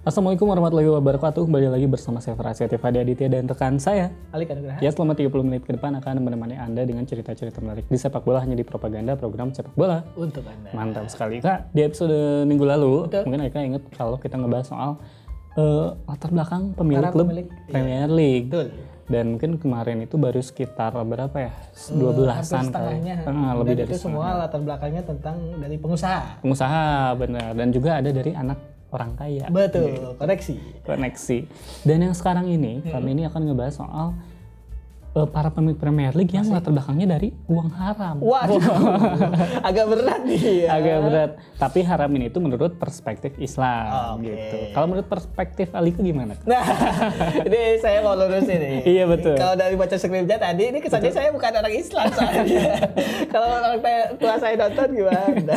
Assalamualaikum warahmatullahi wabarakatuh. Kembali lagi bersama saya Farah Tifa Aditya dan rekan saya Alik Anugraha. Ya, selama 30 menit ke depan akan menemani Anda dengan cerita-cerita menarik di sepak bola hanya di propaganda program sepak bola. Untuk Anda. Mantap sekali. Kak, di episode minggu lalu, Betul. mungkin Eka ingat kalau kita ngebahas soal latar belakang pemilik Para klub pemilik, Premier League. Betul. Dan mungkin kemarin itu baru sekitar berapa ya? 12-an kali. Lebih Dan dari itu semua latar belakangnya tentang dari pengusaha. pengusaha, benar. Dan juga ada dari anak orang kaya. Betul, Koneksi. Dan yang sekarang ini, kami ini akan ngebahas soal para pemilik Premier League yang latar belakangnya dari uang haram. Waduh, agak berat nih ya. Agak berat. Tapi haram ini itu menurut perspektif Islam Oke. gitu. Kalau menurut perspektif Alika gimana? Nah, ini saya mau lurusin nih. Iya, betul. Kalau dari baca skripnya tadi, ini kesannya saya bukan orang Islam soalnya. Kalau orang tua saya nonton gimana?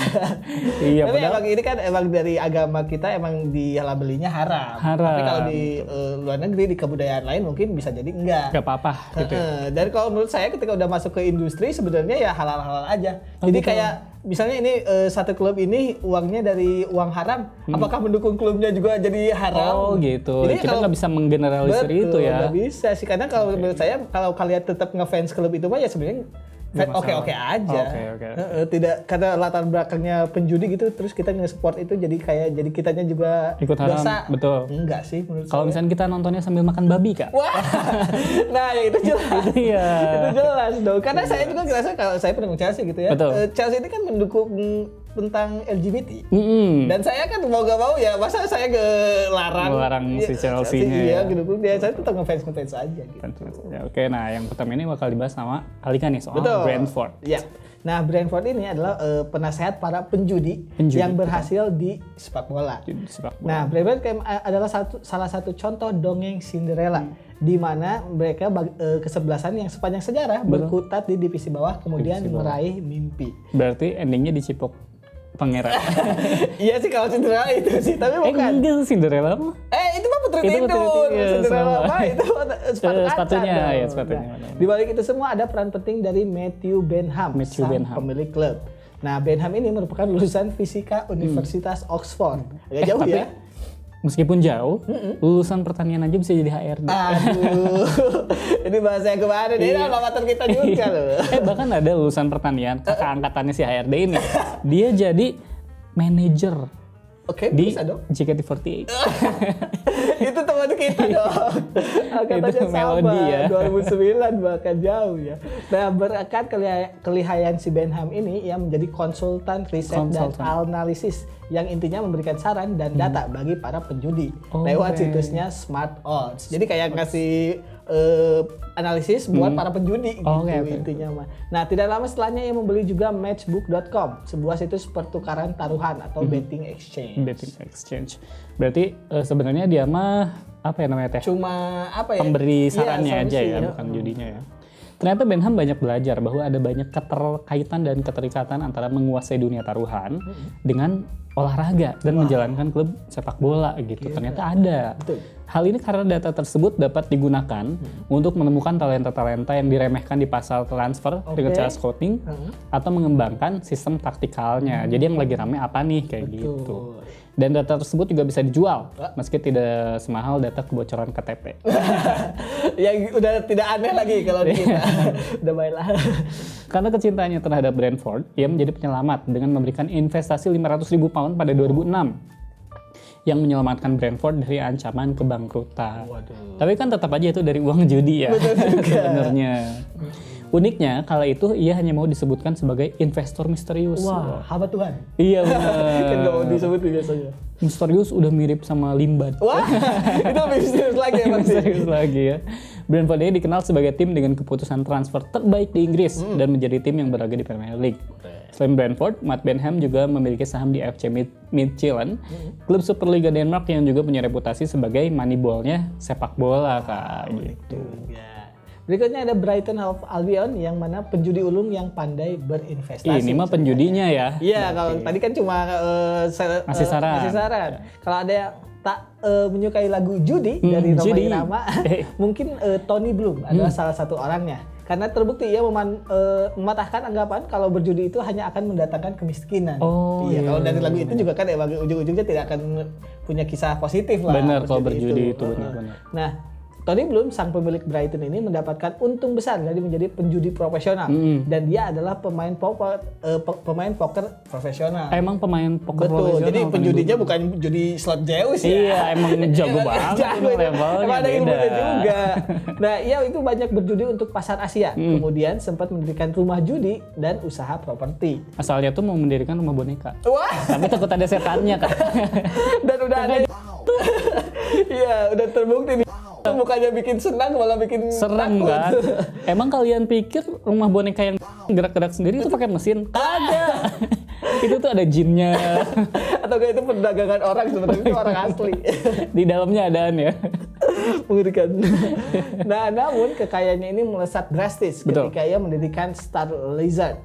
Iya, Tapi padahal emang ini kan emang dari agama kita emang belinya haram. Haram. Tapi kalau di luar negeri, di kebudayaan lain mungkin bisa jadi enggak. gak apa-apa gitu. Dan kalau menurut saya ketika udah masuk ke industri sebenarnya ya halal-halal aja. Oh, Jadi gitu. kayak misalnya ini satu klub ini uangnya dari uang haram, apakah mendukung klubnya juga jadi haram? Oh gitu. Jadi Kita nggak bisa menggeneralisir itu ya. Nggak bisa sih, karena kalau menurut saya kalau kalian tetap ngefans klub itu mah ya sebenarnya Nggak masalah. oke-oke aja. Oke. Tidak karena latar belakangnya penjudi gitu, terus kita nge-support itu jadi kayak jadi kitanya juga Ikut haram, dosa. betul. Enggak sih menurut Kalau saya. misalnya kita nontonnya sambil makan babi, Kak. Wah, nah ya itu jelas. Iya. Itu jelas dong. Karena saya juga ngerasa kalau saya pendukung Chelsea gitu ya. Betul. Chelsea ini kan mendukung tentang LGBT. Mm-mm. Dan saya kan mau gak mau ya, masa saya Melarang si Chelsea-nya iya, ya. gedukung dia. Saya tetap ngefans aja gitu. Ya, oke, nah yang pertama ini bakal dibahas sama Alika nih soal Brentford. Ya. Nah, Brentford ini adalah penasehat para penjudi yang berhasil di sepak bola. Di sepak bola. Nah, Brentford adalah salah satu contoh dongeng Cinderella, di mana mereka kesebelasan yang sepanjang sejarah berkutat di divisi bawah kemudian meraih mimpi. Berarti endingnya dicipok pangeran. Iya sih kalau Cinderella itu sih, tapi bukan. Enggak, Cinderella mah. Itu mah Putri Itu Tidur. Putri Tidur, Cinderella sama. mah itu sepatu kaca Sepatunya, dong. ya, sepatunya. Nah, di balik itu semua ada peran penting dari Matthew Benham, pemilik klub. Nah, Benham ini merupakan lulusan fisika Universitas Oxford. Agak jauh tapi, ya. Meskipun jauh, lulusan pertanian aja bisa jadi HRD. Aduh, ini bahasa yang kemarin ini alma mater kita juga loh. Bahkan ada lulusan pertanian, kakak angkatannya si HRD ini. Dia jadi manajer Oke, di bisa dong. JKT48. Itu teman kita dong. Angkatannya Itu Melody sama, ya. 2009 bahkan jauh ya. Nah, berkat kelihayan si Benham ini yang menjadi konsultan riset dan analisis yang intinya memberikan saran dan data bagi para penjudi lewat situsnya Smart Odds. Jadi kayak ngasih analisis buat para penjudi gitu intinya mah. Nah, tidak lama setelahnya ia membeli juga matchbook.com, sebuah situs pertukaran taruhan atau betting exchange. Betting exchange. Berarti sebenarnya dia mah apa ya namanya teh? Cuma apa ya? Pemberi sarannya aja solusi, ya, bukan judinya ya. Ternyata Benham banyak belajar bahwa ada banyak keterkaitan dan keterikatan antara menguasai dunia taruhan dengan olahraga dan menjalankan klub sepak bola gitu. Ternyata ada. Betul. Hal ini karena data tersebut dapat digunakan untuk menemukan talenta-talenta yang diremehkan di pasar transfer dengan cara scouting atau mengembangkan sistem taktikalnya. Jadi yang lagi rame apa nih kayak gitu. Dan data tersebut juga bisa dijual meski tidak semahal data kebocoran KTP. Yang udah tidak aneh lagi kalau di kita. Udah baiklah. Karena kecintaannya terhadap Brentford, ia menjadi penyelamat dengan memberikan investasi 500.000 pound pada 2006 yang menyelamatkan Brentford dari ancaman kebangkrutan. Waduh. Tapi kan tetap aja itu dari uang judi ya. Betul juga. Sebenarnya. Uniknya, kala itu ia hanya mau disebutkan sebagai investor misterius. Wah, hamba Tuhan. Iya Kan benar. gak mau disebut biasanya. Misterius udah mirip sama Limbat. Wah, itu lebih serius lagi emang sih. Serius lagi ya. Brentford ini dikenal sebagai tim dengan keputusan transfer terbaik di Inggris dan menjadi tim yang berlaga di Premier League. Selain Brentford, Matt Benham juga memiliki saham di FC Midtjylland, klub Superliga Denmark yang juga punya reputasi sebagai moneyball-nya sepak bola Kak gitu. Berikutnya ada Brighton Hove Albion yang mana penjudi ulung yang pandai berinvestasi. Ini mah penjudinya ya. Iya, kalau tadi kan cuma Ngasih saran. ngasih saran. Kalau ada yang tak menyukai lagu Judi dari Roma Judi. Irama, mungkin Tony Bloom adalah salah satu orangnya. karena terbukti ia mematahkan anggapan kalau berjudi itu hanya akan mendatangkan kemiskinan. Kalau dari lagu itu juga kan emang ujung-ujungnya tidak akan punya kisah positif lah. Benar, kalau berjudi itu benar-benar. Nah, Tony Bloom, sang pemilik Brighton ini mendapatkan untung besar dari menjadi penjudi profesional dan dia adalah pemain poker profesional. Emang pemain poker Betul, profesional. jadi penjudinya bukan judi slot Zeus ya. Iya, emang jago banget levelnya. Emang ada ilmunya beda. juga. Nah, ia itu banyak berjudi untuk pasar Asia. Kemudian sempat mendirikan rumah judi dan usaha properti. Asalnya tuh mau mendirikan rumah boneka. Wah, Tapi takut ada setannya kan. dan udah ada. Iya, udah terbukti nih. Bukannya bikin senang malah bikin Serem takut. kan? Emang kalian pikir rumah boneka yang gerak-gerak sendiri itu pakai mesin? Ada. Itu tuh ada jinnya. Atau kayak itu perdagangan orang, sebenarnya itu orang asli. Di dalamnya adaan ya. Mengerikan. Nah, namun kekayaannya ini melesat drastis ketika ia mendirikan Star Lizard,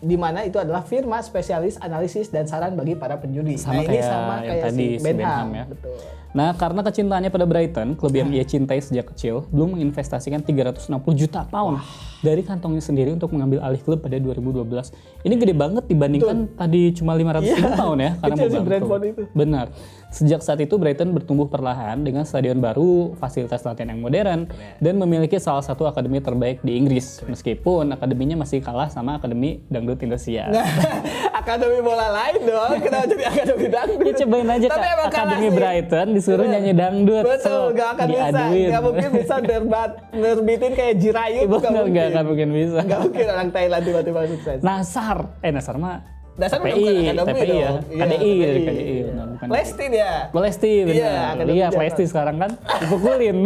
di mana itu adalah firma spesialis analisis dan saran bagi para penjudi. Sama ini kayak sama yang kayak tadi, si si Benham. Benham ya. Betul. Nah, karena kecintaannya pada Brighton, klub yang ia cintai sejak kecil, Bloom menginvestasikan 360 juta pound dari kantongnya sendiri untuk mengambil alih klub pada 2012. Ini gede banget dibandingkan tadi cuma 500 ribu pound ya, karena Kecil si membantu. Brentford itu. Benar. Sejak saat itu Brighton bertumbuh perlahan dengan stadion baru, fasilitas latihan yang modern, dan memiliki salah satu akademi terbaik di Inggris. Meskipun akademinya masih kalah sama akademi dangdut Indosiar. Akademi bola lain dong, kenapa jadi akademi dangdut? Ya cobain aja Tapi Kak, emang kalah akademi sih. Brighton disuruh nyanyi dangdut. Betul, So, gak akan bisa. diaduin. Gak mungkin bisa nerbitin kayak Jirayu. Bener, gak akan mungkin bisa. Gak mungkin orang Thailand tiba-tiba sukses. Nasar mah Dasar TPI, bukan akademi TPI ya, dong. Iya, KDI, TPI. KDI, benar, bukan. Lesti dia. Lesti Iya, benar. akademi Iya, Jakarta. Lesti sekarang kan dipukulin.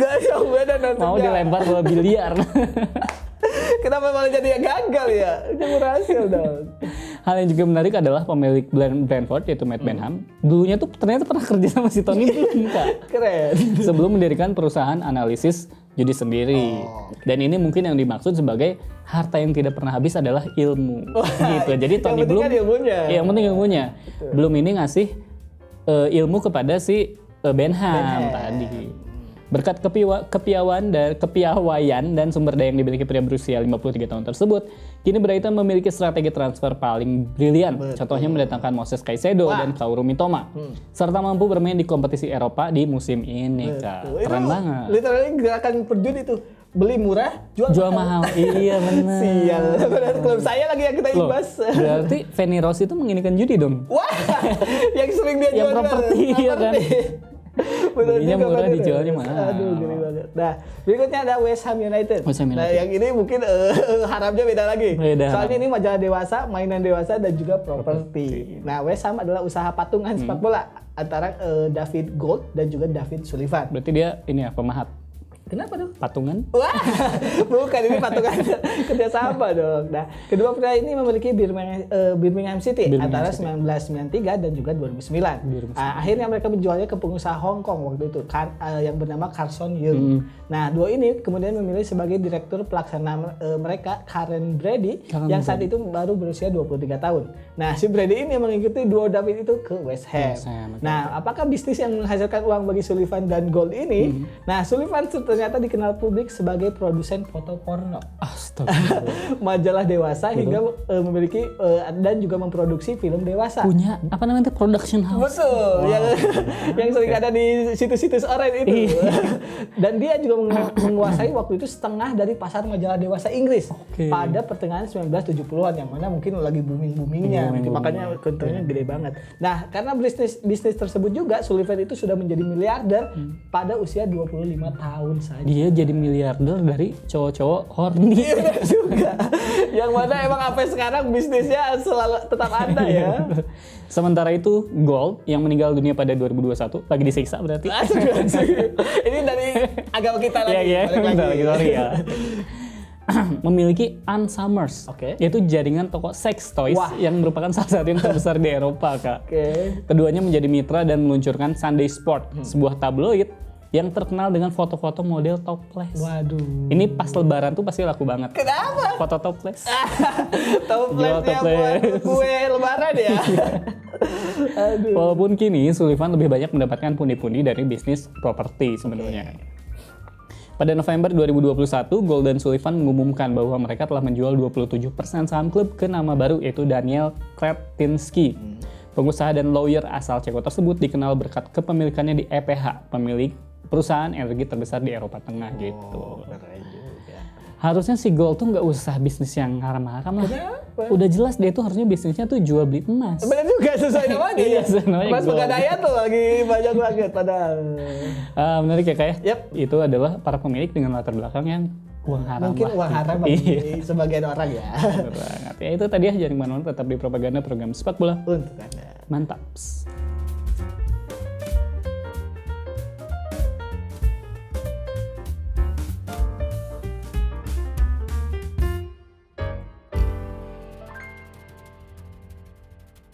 Gak jauh beda nontonnya. Mau dilempar bola biliar. Kenapa malah jadi yang gagal ya? Jangan berhasil dong. Hal yang juga menarik adalah pemilik Brentford yaitu Matt Benham. Dulunya tuh ternyata pernah kerja sama si Tony Bloom, Kak. Keren. Sebelum mendirikan perusahaan analisis judi sendiri. Dan ini mungkin yang dimaksud sebagai harta yang tidak pernah habis adalah ilmu. Gitu. Jadi Tony penting Bloom kan ilmunya. Iya, yang penting ilmunya. Bloom ini ngasih ilmu kepada si Benham tadi. Berkat kepiawaian dan sumber daya yang dimiliki pria berusia 53 tahun tersebut, kini Brighton memiliki strategi transfer paling brilian. Contohnya mendatangkan Moses Caicedo dan Kaoru Mitoma, serta mampu bermain di kompetisi Eropa di musim ini, Kak. Keren banget. Literally gerakan perjudi tuh. Beli murah, jual Mahal. Iya benar. Sial. Benar, klub saya lagi yang kita Loh, ibas. berarti Feni Rose itu menginginkan judi dong? Wah, yang sering dia Yang jual properti, iya kan? Belinya murah, dijualnya mahal. Aduh, gini banget. Nah, berikutnya ada West Ham United. West Ham Nah, United. yang ini mungkin harapnya beda lagi. Beda. Soalnya ini majalah dewasa, mainan dewasa, dan juga properti. Nah, West Ham adalah usaha patungan sepak bola antara David Gold dan juga David Sullivan. Berarti dia ini ya pemahat Kenapa dong? patungan? Wah, bukan, ini patungan kerjasama dong. Nah, kedua pria ini memiliki Birmingham City antara 1993 dan juga 2009. Akhirnya mereka menjualnya ke pengusaha Hong Kong waktu itu, yang bernama Carson Yeung. Nah, dua ini kemudian memilih sebagai direktur pelaksana mereka Karen Brady, yang saat itu baru berusia 23 tahun. Nah, si Brady ini mengikuti duo David itu ke West Ham. Nah, apakah bisnis yang menghasilkan uang bagi Sullivan dan Gold ini? Nah, Sullivan ternyata dikenal publik sebagai produsen foto porno. Astagfirullah. Majalah dewasa hingga memiliki dan juga memproduksi film dewasa. Punya apa namanya production house. Betul, yang sering ada di situs-situs online itu. Dan dia juga menguasai waktu itu setengah dari pasar majalah dewasa Inggris pada pertengahan 1970-an, yang mana mungkin lagi booming-boomingnya. Makanya keuntungannya gede banget. Nah, karena bisnis tersebut juga Sullivan itu sudah menjadi miliarder pada usia 25 tahun saja. Dia jadi miliarder dari cowok-cowok horny. Iya juga. Yang mana emang sampai sekarang bisnisnya selalu tetap ada ya. Sementara itu Gold yang meninggal dunia pada 2021 lagi disiksa berarti. Ini dari agama kita lagi. Iya, balik lagi. sorry ya. Memiliki Ann Summers, yaitu jaringan toko sex toys yang merupakan salah satu yang terbesar di Eropa, Kak. Keduanya menjadi mitra dan meluncurkan Sunday Sport, sebuah tabloid yang terkenal dengan foto-foto model topless. Waduh. Ini pas lebaran tuh pasti laku banget. Kenapa? Foto topless. Toplessnya buat kue lebaran ya. Aduh. Walaupun kini Sullivan lebih banyak mendapatkan pundi-pundi dari bisnis properti sebenarnya. Pada November 2021, Gold dan Sullivan mengumumkan bahwa mereka telah menjual 27% saham klub ke nama baru yaitu Daniel Kretinsky. Pengusaha dan lawyer asal Ceko tersebut dikenal berkat kepemilikannya di EPH, pemilik perusahaan energi terbesar di Eropa Tengah gitu. Keren juga. Harusnya si Gold tuh nggak usah bisnis yang haram-haram lah. Kenapa? Udah jelas dia tuh harusnya bisnisnya tuh jual beli emas. Benar juga sesuai namanya. Iya, sesuai namanya Mas Gold. Pegadaian tuh lagi banyak banget padahal. Menarik ya kayak. Yap. Itu adalah para pemilik dengan latar belakang yang uang haram. Mungkin lah, uang gitu. haram bagi sebagian orang ya. Bener banget. Ya itu tadi ya, jangan kemana-mana, tetap di Propaganda program Sepak Bola. Untuk Anda. Mantap.